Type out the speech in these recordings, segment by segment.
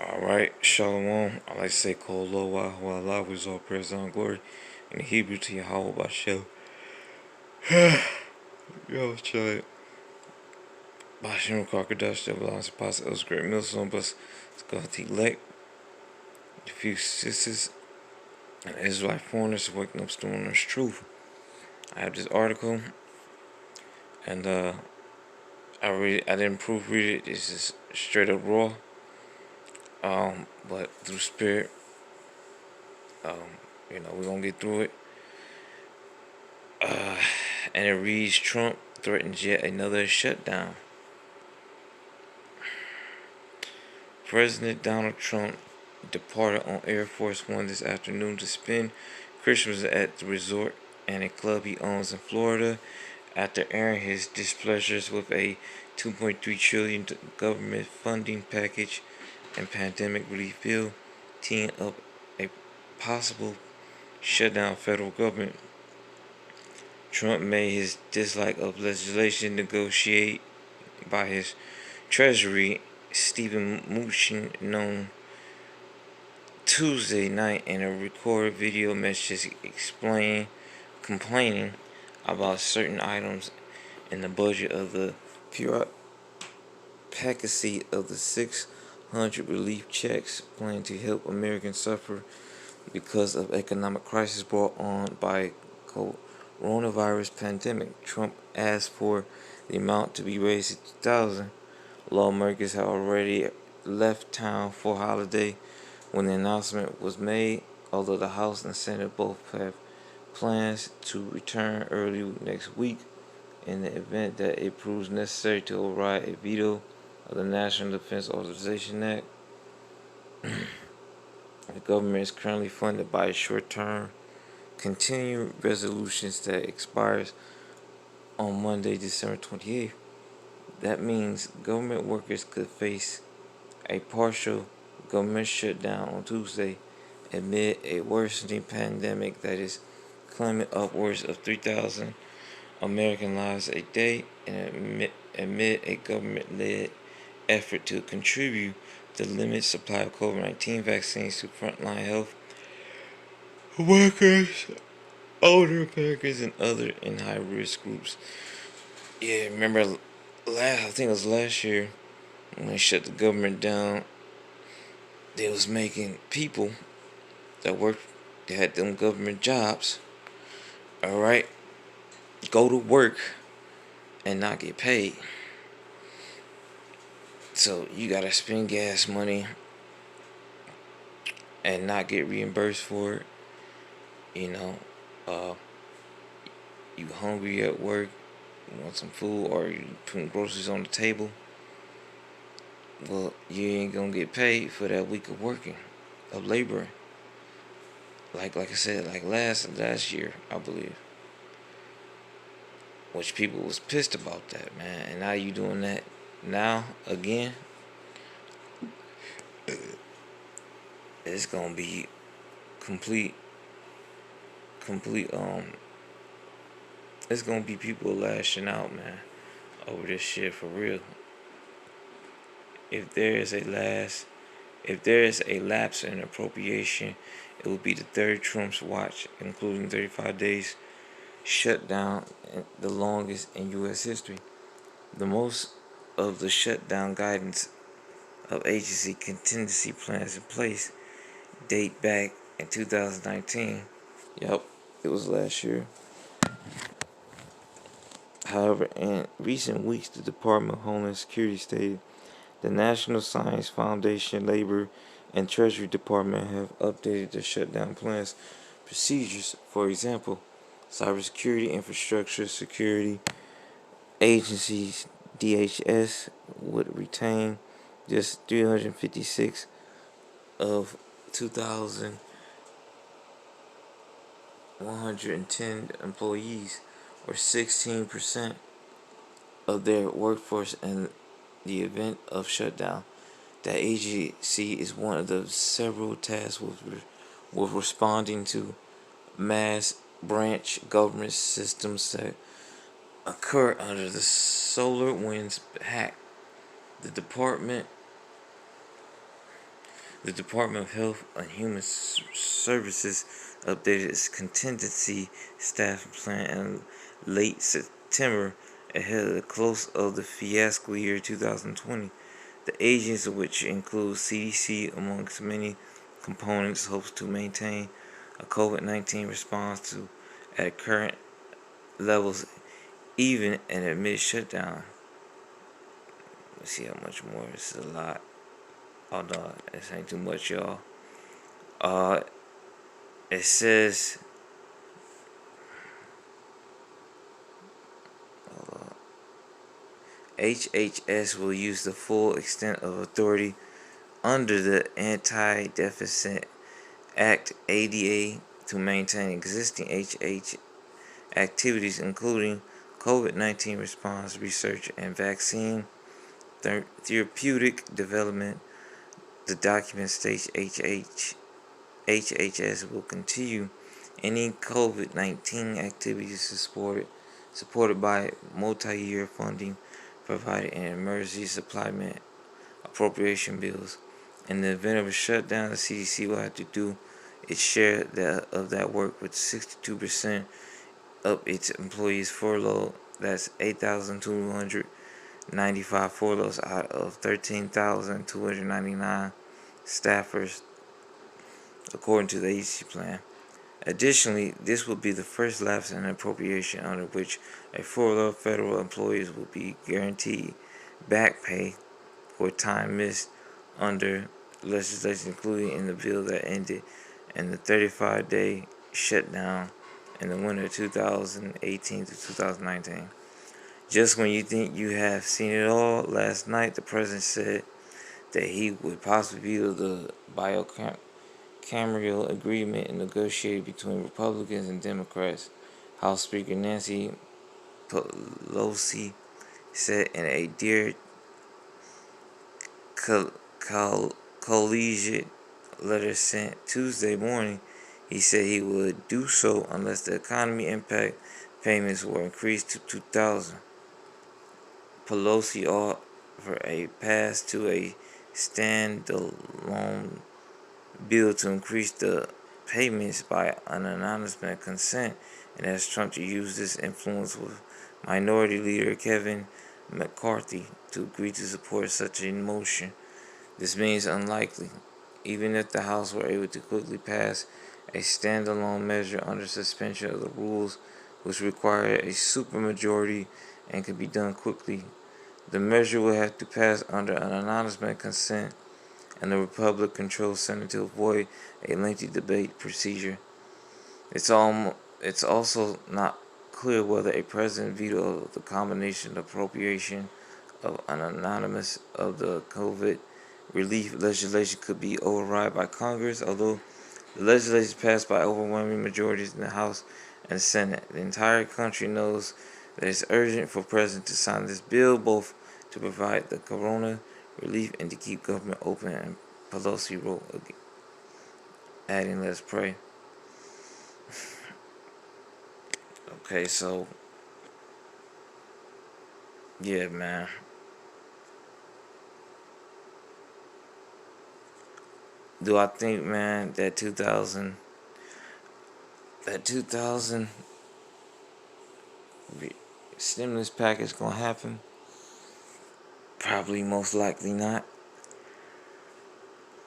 Alright, Shalom. I like to say Kol Loa, who Allah was all praise and glory. In the Hebrew to Yahweh Bashem. Yo, chill. Bashem Crocodiles, that belongs to Pastor El's Great Millstone, but it's going to elect a few sisters and Israelite foreigners waking up storming this truth. I have this article, and I didn't proofread it. It's just straight up raw. But through spirit, we're gonna get through it. And it reads: Trump threatens yet another shutdown. President Donald Trump departed on Air Force One this afternoon to spend Christmas at the resort and a club he owns in Florida after airing his displeasures with a $2.3 trillion government funding package and pandemic relief bill, teeing up a possible shutdown federal government. Trump made his dislike of legislation negotiated by his Treasury Stephen Mnuchin known Tuesday night in a recorded video message complaining about certain items in the budget of the bureaucracy of the 600 relief checks planned to help Americans suffer because of economic crisis brought on by coronavirus pandemic. Trump asked for the amount to be raised to 2,000. Lawmakers had already left town for holiday when the announcement was made, although the House and Senate both have plans to return early next week in the event that it proves necessary to override a veto of the National Defense Authorization Act. The government is currently funded by a short-term continuing resolutions that expires on Monday, December 28th. That means government workers could face a partial government shutdown on Tuesday amid a worsening pandemic that is claiming upwards of 3,000 American lives a day, and amid a government-led effort to contribute to limit supply of COVID-19 vaccines to frontline health workers, older Americans, and other in high-risk groups. Yeah, remember I think it was last year when they shut the government down, they was making people that had them government jobs, alright, go to work and not get paid. So you gotta spend gas money and not get reimbursed for it. You hungry at work, you want some food, or you putting groceries on the table. Well, you ain't gonna get paid for that week of working, of laboring. Like I said, like last year, I believe. Which people was pissed about that, man. And now you doing that now again. It's gonna be complete. It's gonna be people lashing out, man, over this shit for real. If there is a lapse in appropriation, it will be the third Trump's watch, including 35 days shutdown, the longest in U.S. history. The most of the shutdown guidance of agency contingency plans in place date back in 2019. Yep, it was last year. However, in recent weeks, the Department of Homeland Security stated the National Science Foundation, Labor, and Treasury Department have updated their shutdown plans procedures. For example, Cybersecurity Infrastructure Security Agencies DHS would retain just 356 of 2,110 employees, or 16% of their workforce in the event of shutdown. That agency is one of the several tasked with responding to mass branch government systems that occur under the SolarWinds hack. The department The Department of Health and Human Services updated its contingency staffing plan in late September ahead of the close of the fiasco year 2020. The agency, which includes CDC amongst many components, hopes to maintain a COVID-19 response to at current levels even in a mid shutdown. Let's see how much more. This is a lot. Oh no, this ain't too much, y'all. Uh, it says HHS will use the full extent of authority under the Anti-Deficit Act (ADA) to maintain existing HH activities, including COVID-19 response, research, and vaccine therapeutic development. The document states HHS will continue any COVID-19 activities supported by multi-year funding provided in emergency supplement appropriation bills. In the event of a shutdown, the CDC will have to do its share of that work, with 62% of its employees furloughed. That's 8,295 furloughs out of 13,299 staffers, according to the agency plan. Additionally, this will be the first lapse in appropriation under which a furloughed federal employees will be guaranteed back pay for time missed under legislation included in the bill that ended in the 35-day shutdown in the winter of 2018 to 2019. Just when you think you have seen it all, last night the president said that he would possibly veto the bicameral agreement negotiated between Republicans and Democrats. House Speaker Nancy Pelosi said in a Dear Collegiate letter sent Tuesday morning, he said he would do so unless the economy impact payments were increased to $2,000. Pelosi offered a pass to a standalone bill to increase the payments by an anonymous consent, and asked Trump to use this influence with Minority Leader Kevin McCarthy to agree to support such a motion. This means unlikely, even if the House were able to quickly pass a standalone measure under suspension of the rules, which require a supermajority and could be done quickly. The measure will have to pass under an anonymous consent and the Republican-controlled Senate to avoid a lengthy debate procedure. It's also not clear whether a president veto of the combination of appropriation of an anonymous of the COVID relief legislation could be override by Congress, although the legislation passed by overwhelming majorities in the House and Senate. The entire country knows that it's urgent for the president to sign this bill, both to provide the corona relief and to keep government open, and Pelosi wrote, adding, let's pray. Okay, so, yeah, man. Do I think, man, that 2000 stimulus package gonna happen? Probably, most likely not.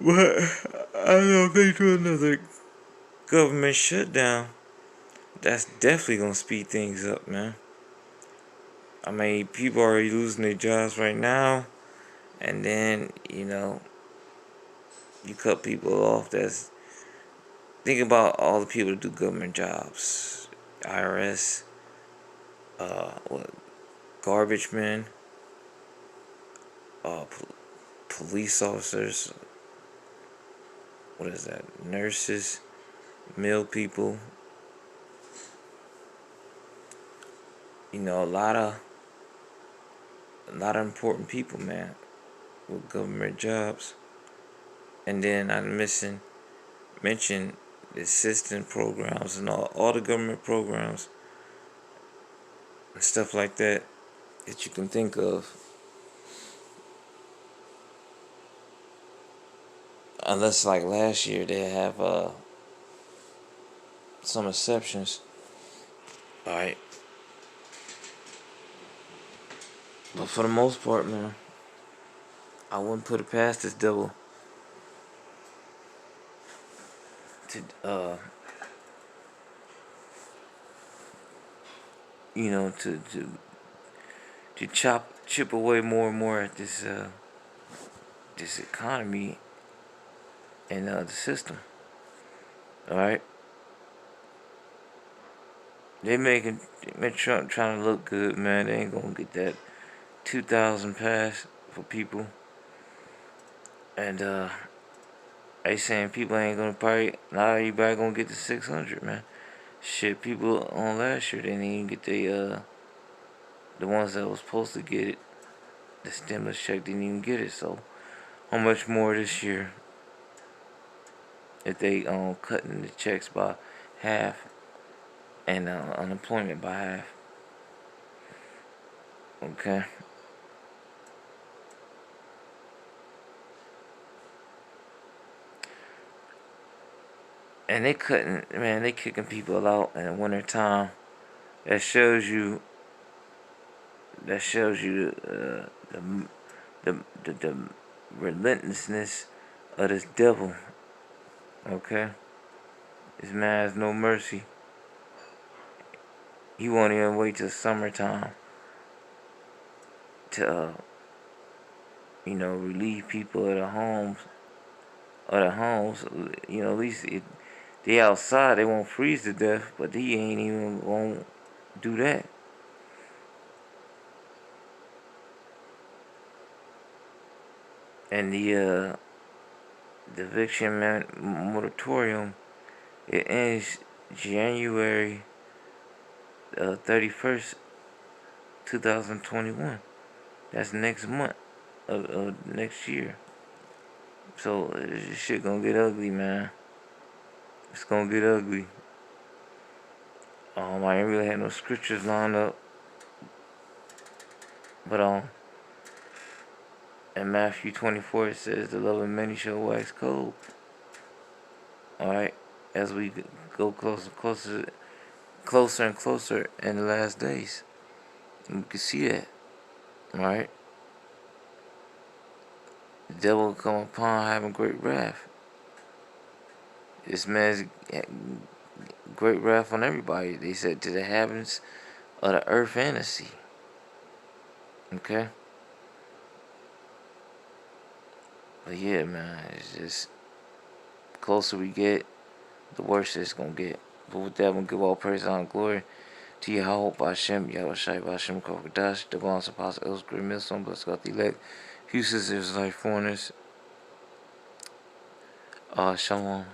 But I don't think to another government shutdown, that's definitely gonna speed things up, man. I mean, people are already losing their jobs right now, and then, you cut people off. Think about all the people that do government jobs. IRS, what, garbage men, police officers, what is that, nurses, mill people, a lot of important people, man, with government jobs. And then I mentioned the assistance programs and all the government programs and stuff like that you can think of. unless like last year they have some exceptions. All right, but for the most part, man, I wouldn't put it past this devil to to chip away more and more at this economy and the system. All right, they Trump trying to look good, man. They ain't gonna get that 2,000 pass for people, and they saying people ain't gonna probably not everybody gonna get the 600, man. Shit, people on last year didn't even get the ones that was supposed to get it. The stimulus check didn't even get it. So how much more this year if they cutting the checks by half and unemployment by half? Okay. And they cutting, man, they kicking people out in the winter time. That shows you. That shows you the relentlessness of this devil. Okay, this man has no mercy. He won't even wait till summertime to relieve people of the homes. At least they outside, they won't freeze to death, but he ain't even gonna do that. And the eviction moratorium, it ends January 31st, 2021. That's next month of next year. So this shit gonna get ugly, man. It's gonna get ugly. I ain't really had no scriptures lined up, but in Matthew 24 it says the love of many shall wax cold. All right, as we go closer and closer in the last days, and we can see that. All right, the devil will come upon having great wrath. This man's great wrath on everybody. They said to the inhabitants of the earth and the sea. Okay? But yeah, man, it's just closer we get, the worse it's gonna get. But with that, I'm gonna give all praise and glory to Yahweh Bashem, Yahweh Shai Bashem, Kokodash, the bonds, apostle, Els, great millstone, bless God, the elect, Houston's Israelite foreigners. Shalom.